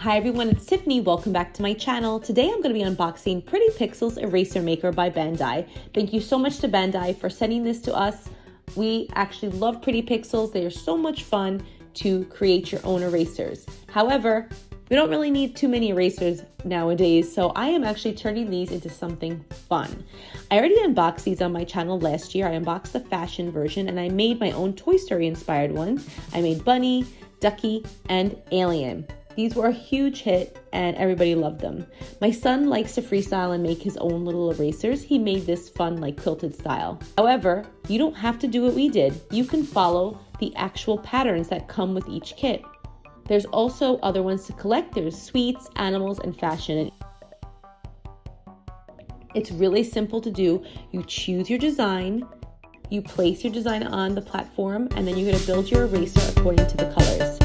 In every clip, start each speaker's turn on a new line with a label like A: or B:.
A: Hi everyone, it's Tiffany. Welcome back to my channel. Today I'm going to be unboxing Pretty Pixels Eraser Maker by Bandai. Thank you so much to Bandai for sending this to us. We actually love Pretty Pixels. They are so much fun to create your own erasers. However, we don't really need too many erasers nowadays, so I am actually turning these into something fun. I already unboxed these on my channel last year. I unboxed the fashion version and I made my own Toy Story inspired one. I made Bunny, Ducky, and Alien. These were a huge hit and everybody loved them. My son likes to freestyle and make his own little erasers. He made this fun like quilted style. However, you don't have to do what we did. You can follow the actual patterns that come with each kit. There's also other ones to collect. There's sweets, animals, and fashion. It's really simple to do. You choose your design, you place your design on the platform, and then you're gonna build your eraser according to the colors.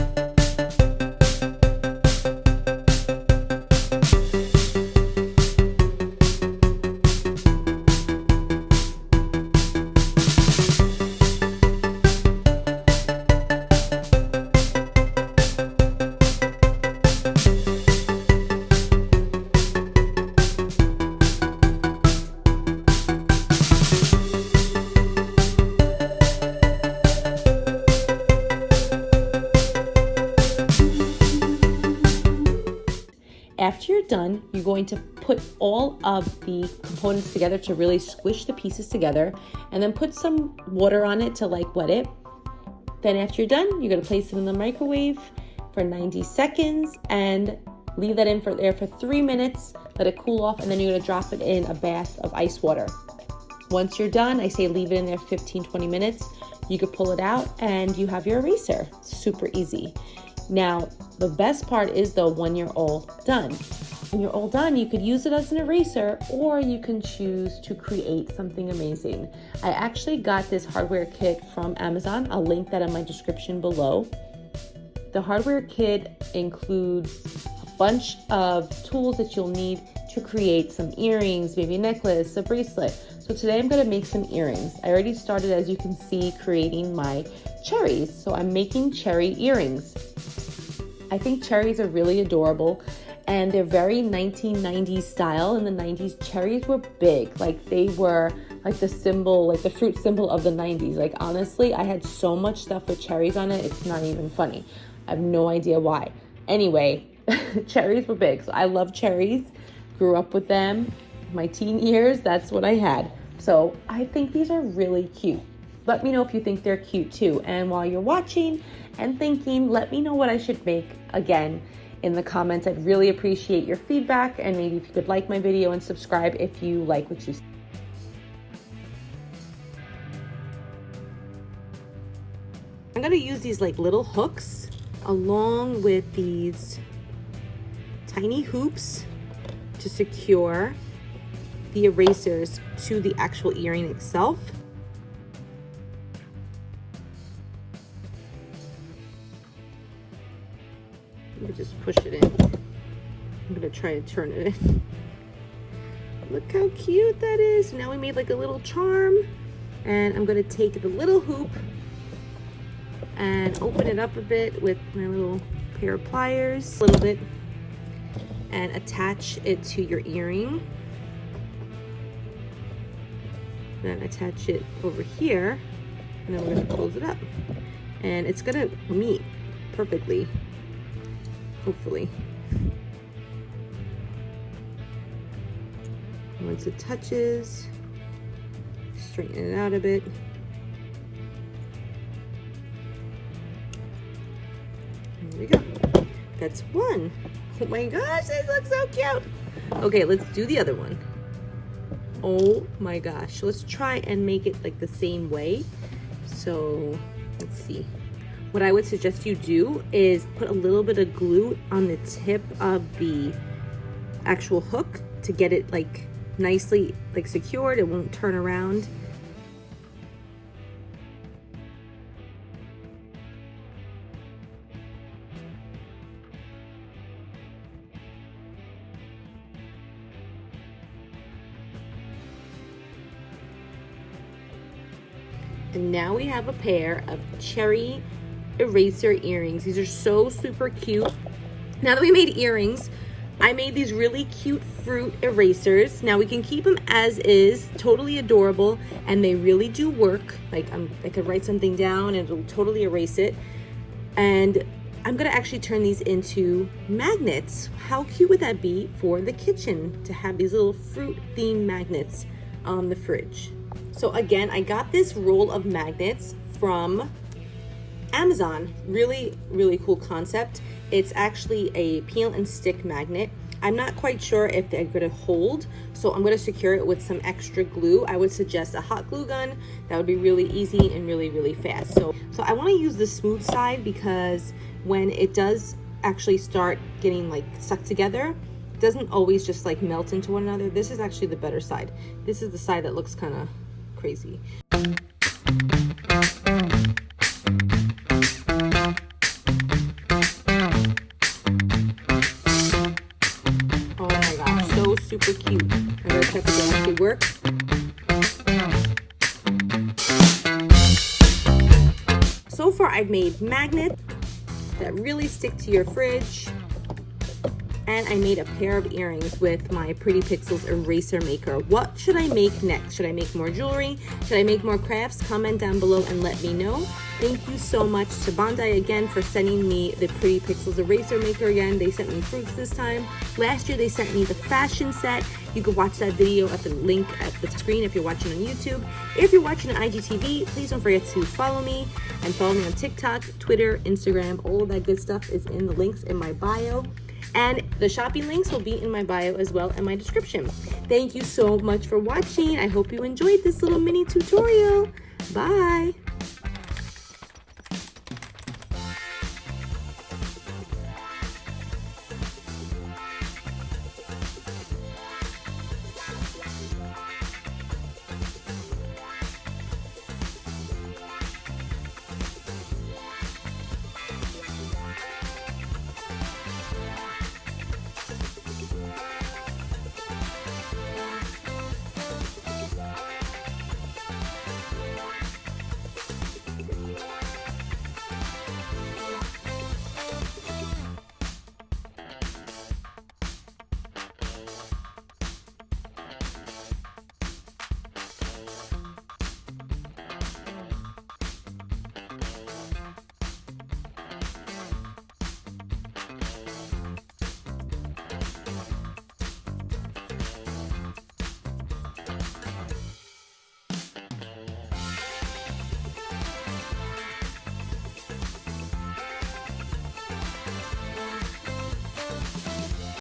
A: After you're done, you're going to put all of the components together to really squish the pieces together, and then put some water on it to like wet it. Then after you're done, you're going to place it in the microwave for 90 seconds and leave that in there for 3 minutes, let it cool off, and then you're going to drop it in a bath of ice water. Once you're done, I say leave it in there 15-20 minutes. You could pull it out and you have your eraser. Super easy. Now, the best part is though when you're all done. When you're all done, you could use it as an eraser or you can choose to create something amazing. I actually got this hardware kit from Amazon. I'll link that in my description below. The hardware kit includes a bunch of tools that you'll need to create some earrings, maybe a necklace, a bracelet. So today I'm going to make some earrings. I already started, as you can see, creating my cherries. So I'm making cherry earrings. I think cherries are really adorable and they're very 1990s style. In the 90s, cherries were big. Like they were like the symbol, like the fruit symbol of the 90s. Like honestly, I had so much stuff with cherries on it. It's not even funny. I have no idea why. Anyway, cherries were big. So I love cherries, grew up with them. My teen years, that's what I had. So I think these are really cute. Let me know if you think they're cute too. And while you're watching and thinking, let me know what I should make again in the comments. I'd really appreciate your feedback, and maybe if you could like my video and subscribe if you like what you see. I'm gonna use these like little hooks along with these tiny hoops to secure the erasers to the actual earring itself. Let me just push it in. I'm gonna try to turn it in. Look how cute that is. Now we made like a little charm, and I'm gonna take the little hoop and open it up a bit with my little pair of pliers, a little bit, and attach it to your earring. Then attach it over here, and then we're gonna close it up. And it's gonna meet perfectly. Hopefully. Once it touches, straighten it out a bit. There we go. That's one. Oh my gosh, this looks so cute. Okay, let's do the other one. Oh my gosh. Let's try and make it like the same way. So let's see. What I would suggest you do is put a little bit of glue on the tip of the actual hook to get it like nicely like secured. It won't turn around. And now we have a pair of cherry eraser earrings. These are so super cute. Now that we made earrings, I made these really cute fruit erasers. Now we can keep them as is, totally adorable, and they really do work. Like I could write something down and it'll totally erase it. And I'm gonna actually turn these into magnets. How cute would that be for the kitchen to have these little fruit themed magnets on the fridge? So again, I got this roll of magnets from Amazon. Really, really cool concept. It's actually a peel and stick magnet. I'm not quite sure if they're gonna hold, so I'm gonna secure it with some extra glue. I would suggest a hot glue gun. That would be really easy and really, really fast. So I wanna use the smooth side because when it does actually start getting like stuck together, it doesn't always just like melt into one another. This is actually the better side. This is the side that looks kind of crazy. Super cute. I'm gonna check if they actually work. So far I've made magnets that really stick to your fridge, and I made a pair of earrings with my Pretty Pixels eraser maker. What should I make next? Should I make more jewelry? Should I make more crafts? Comment down below and let me know. Thank you so much to Bandai again for sending me the Pretty Pixels eraser maker again. They sent me fruits this time. Last year they sent me the fashion set. You can watch that video at the link at the screen if you're watching on YouTube. If you're watching on IGTV, please don't forget to follow me and follow me on TikTok, Twitter, Instagram. All of that good stuff is in the links in my bio. And the shopping links will be in my bio as well in my description. Thank you so much for watching. I hope you enjoyed this little mini tutorial. Bye.